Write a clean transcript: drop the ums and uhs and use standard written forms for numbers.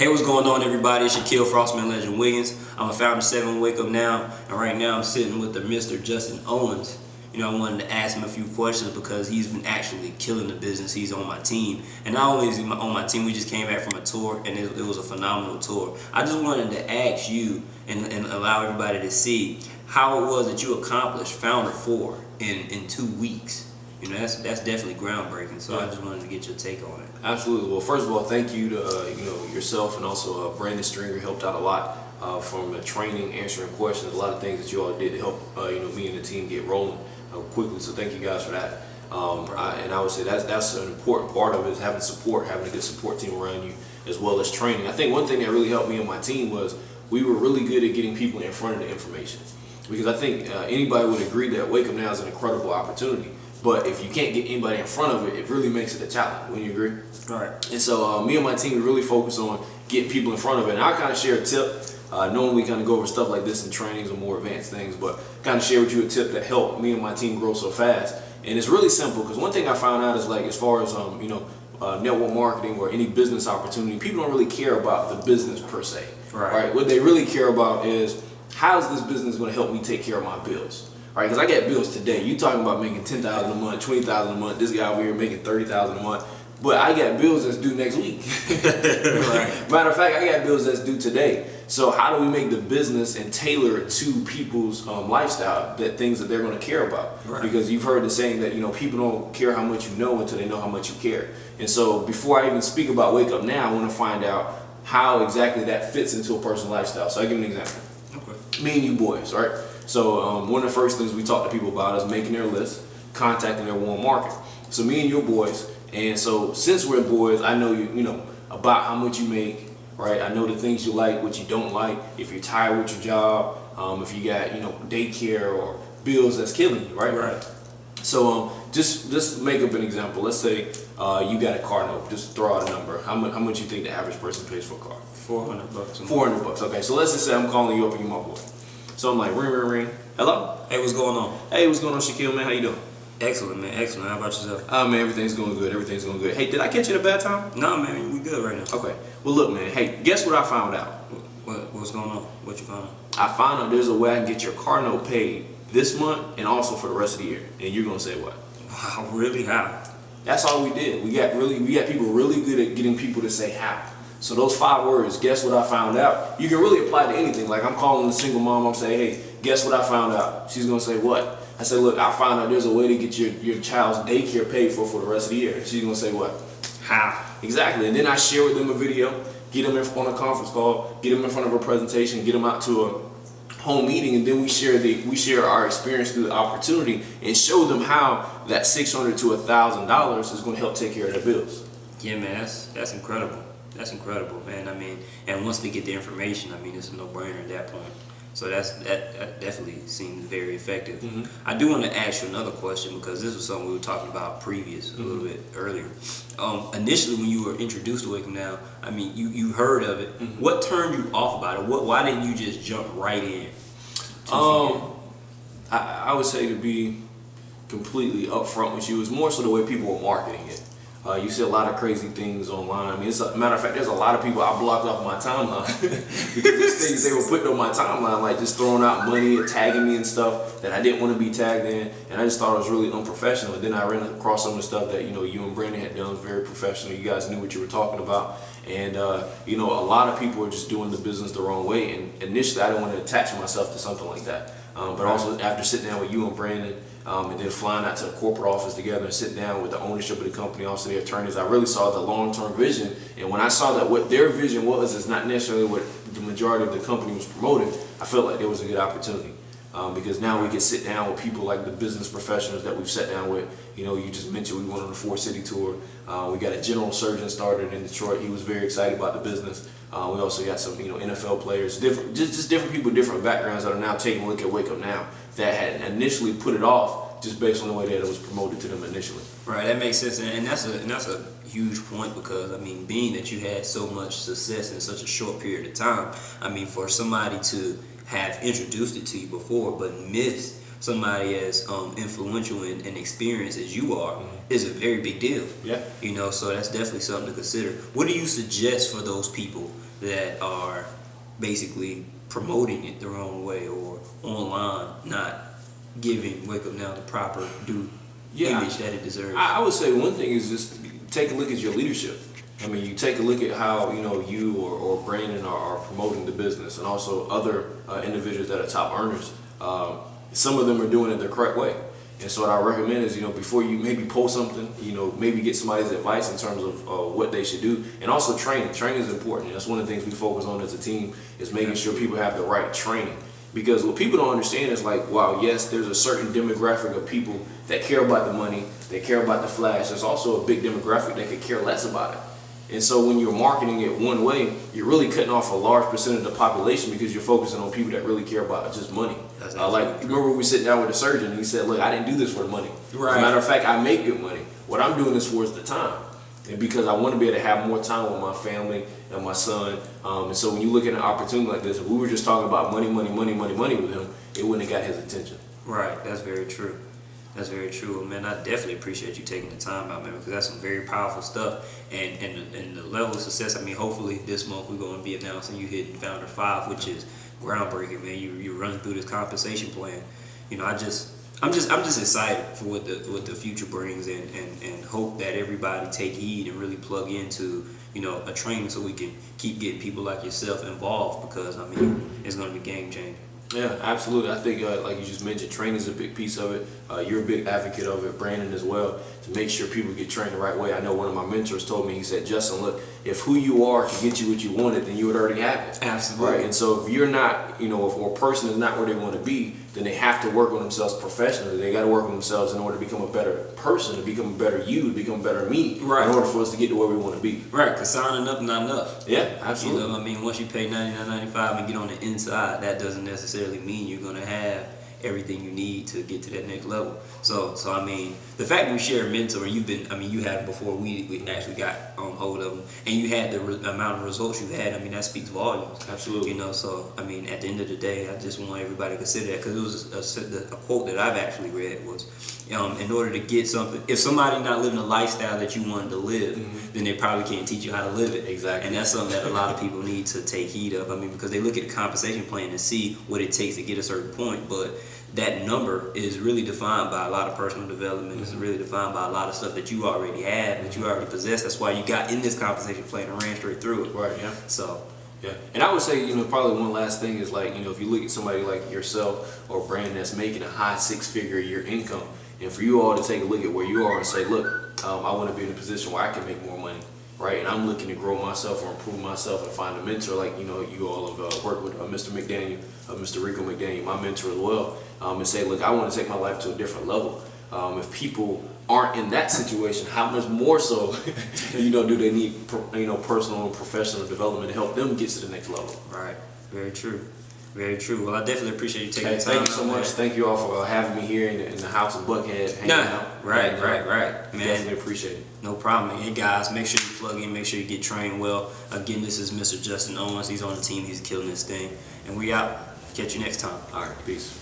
Hey, what's going on, everybody? It's Shaquille Frostman Legend Wiggins. I'm a founder of 7 Wake Up Now, and right now I'm sitting with the Mr. Justin Owens. You know, I wanted to ask him a few questions because he's been actually killing the business. He's on my team, and not only is he on my team, we just came back from a tour, and it was a phenomenal tour. I just wanted to ask you and allow everybody to see how it was that you accomplished Founder 4 in 2 weeks. You know, that's definitely groundbreaking. So I just wanted to get your take on it. Absolutely. Well, first of all, thank you to yourself, and also Brandon Stringer helped out a lot from the training, answering questions, a lot of things that you all did to help me and the team get rolling quickly. So thank you guys for that. And I would say that's an important part of it, is having support, having a good support team around you, as well as training. I think one thing that really helped me and my team was we were really good at getting people in front of the information, because I think anybody would agree that Wake Up Now is an incredible opportunity. But if you can't get anybody in front of it, it really makes it a challenge. Wouldn't you agree? Right. And so me and my team really focus on getting people in front of it. And I'll kind of share a tip. Normally we kind of go over stuff like this in trainings or more advanced things, but kind of share with you a tip that helped me and my team grow so fast. And it's really simple, because one thing I found out is, like, as far as network marketing or any business opportunity, people don't really care about the business per se. Right. What they really care about is, how is this business going to help me take care of my bills? Right, because I got bills today. You talking about making $10,000 a month, $20,000 a month. This guy over here making $30,000 a month. But I got bills that's due next week. Right. Matter of fact, I got bills that's due today. So how do we make the business and tailor it to people's lifestyle, that things that they're going to care about? Right. Because you've heard the saying that people don't care how much you know until they know how much you care. And so before I even speak about Wake Up Now, I want to find out how exactly that fits into a person's lifestyle. So I'll give you an example. Okay. Me and you boys, right? So one of the first things we talk to people about is making their list, contacting their warm market. So me and your boys, and so since we're boys, I know you about how much you make, right? I know the things you like, what you don't like, if you're tired with your job, if you got daycare or bills that's killing you, right? Right. So just make up an example. Let's say you got a car note. Just throw out a number. How much you think the average person pays for a car? $400. $400. Okay. So let's just say I'm calling you up and you're my boy. So I'm like, ring, ring, ring. Hello? Hey, what's going on? Hey, what's going on, Shaquille, man? How you doing? Excellent, man. Excellent. How about yourself? Man, everything's going good. Everything's going good. Hey, did I catch you at a bad time? No, man. We good right now. Okay. Well, look, man. Hey, guess what I found out? What's going on? What you found out? I found out there's a way I can get your car note paid this month and also for the rest of the year. And you're going to say what? Wow, really? How? That's all we did. We got people really good at getting people to say how. So those 5 words, guess what I found out, you can really apply to anything. Like, I'm calling a single mom, I'm saying, hey, guess what I found out? She's gonna say, what? I say, look, I found out there's a way to get your child's daycare paid for the rest of the year. She's gonna say, what? How? Exactly. And then I share with them a video, get them on a conference call, get them in front of a presentation, get them out to a home meeting, and then we share our experience through the opportunity and show them how that $600 to $1,000 is gonna help take care of their bills. Yeah, man, that's incredible. That's incredible, man. I mean, and once they get the information, I mean, it's a no-brainer at that point. So that definitely seems very effective. Mm-hmm. I do want to ask you another question, because this was something we were talking about a little bit earlier. Initially, when you were introduced to Wake Up Now, I mean, you heard of it. Mm-hmm. What turned you off about it? Why didn't you just jump right in? I would say, to be completely upfront with you, it's more so the way people were marketing it. You see a lot of crazy things online. I mean, as a matter of fact, there's a lot of people I blocked off my timeline because there's things they were putting on my timeline, like just throwing out money and tagging me and stuff that I didn't want to be tagged in, and I just thought it was really unprofessional. And then I ran across some of the stuff that you and Brandon had done. It was very professional. You guys knew what you were talking about, and a lot of people are just doing the business the wrong way. And initially, I didn't want to attach myself to something like that. But also, after sitting down with you and Brandon, and then flying out to the corporate office together and sitting down with the ownership of the company, also the attorneys, I really saw the long-term vision. And when I saw that what their vision was is not necessarily what the majority of the company was promoting, I felt like there was a good opportunity. Because now we can sit down with people like the business professionals that we've sat down with. You just mentioned we went on a 4-city tour. We got a general surgeon started in Detroit. He was very excited about the business. We also got some NFL players, just different people, different backgrounds that are now taking a look at Wake Up Now that had initially put it off just based on the way that it was promoted to them initially. Right, that makes sense, and that's a huge point, because I mean, being that you had so much success in such a short period of time, I mean, for somebody to have introduced it to you before but missed somebody as influential and experienced as you are is a very big deal. Yeah. You know, so that's definitely something to consider. What do you suggest for those people that are basically promoting it the wrong way or online, not giving Wake Up Now the proper due image that it deserves? I would say one thing is just take a look at your leadership. I mean, you take a look at how you or Brandon are promoting the business, and also other individuals that are top earners. Some of them are doing it the correct way, and so what I recommend is before you maybe post something, maybe get somebody's advice in terms of what they should do, and also training. Training is important. And that's one of the things we focus on as a team is making sure people have the right training. Because what people don't understand is like, wow, yes, there's a certain demographic of people that care about the money, they care about the flash. There's also a big demographic that could care less about it. And so when you're marketing it one way, you're really cutting off a large percent of the population because you're focusing on people that really care about just money. Remember we sat down with the surgeon and he said, look, I didn't do this for the money. Right. As a matter of fact, I make good money. What I'm doing this for is the time. And because I want to be able to have more time with my family and my son. And so when you look at an opportunity like this, if we were just talking about money with him, it wouldn't have got his attention. Right, that's very true. That's very true, man. I definitely appreciate you taking the time out, man, because that's some very powerful stuff. And the level of success. I mean, hopefully this month we're going to be announcing you hitting Founder 5, which is groundbreaking, man. You're running through this compensation plan. I'm just excited for what the future brings, and hope that everybody take heed and really plug into a training so we can keep getting people like yourself involved, because I mean it's going to be game changing. Yeah, absolutely. I think, like you just mentioned, training is a big piece of it. You're a big advocate of it, Brandon, as well, to make sure people get trained the right way. I know one of my mentors told me, he said, Justin, look, if who you are can get you what you wanted, then you would already have it. Absolutely. Right? And so if you're not, if a person is not where they want to be, then they have to work on themselves professionally. They got to work on themselves in order to become a better person, to become a better you, to become a better me, right, in order for us to get to where we want to be. Right, because signing up not enough. Yeah, absolutely. I mean, once you pay $99.95 and get on the inside, that doesn't necessarily mean you're going to have everything you need to get to that next level. So I mean, the fact that we share a mentor, you had it before we actually got on hold of them, and you had the amount of results you had. I mean, that speaks volumes. Absolutely. So I mean, at the end of the day, I just want everybody to consider that, because it was a quote that I've actually read was, in order to get something, if somebody not living a lifestyle that you wanted to live, then they probably can't teach you how to live it. Exactly. And that's something that a lot of people need to take heed of. I mean, because they look at the compensation plan and see what it takes to get a certain point, but that number is really defined by a lot of personal development. It's really defined by a lot of stuff that you already have, that you already possess. That's why you got in this compensation plan and ran straight through it. Right, yeah. So, yeah. And I would say, probably one last thing is like, if you look at somebody like yourself or Brandon that's making a high six-figure a year income, and for you all to take a look at where you are and say, look, I want to be in a position where I can make more money, right? And I'm looking to grow myself or improve myself and find a mentor like, you all have worked with Mr. McDaniel, Mr. Rico McDaniel, my mentor as well, and say, look, I want to take my life to a different level. If people aren't in that situation, how much more so, do they need, personal and professional development to help them get to the next level? right. Very true. Very true. Well, I definitely appreciate you taking the time. Thank you so much. Thank you all for having me here in the house of Buckhead. Hanging out. Right. Man, definitely appreciate it. No problem. Hey guys, make sure you plug in, make sure you get trained well. Again, this is Mr. Justin Owens. He's on the team. He's killing this thing. And we out. Catch you next time. All right. Peace.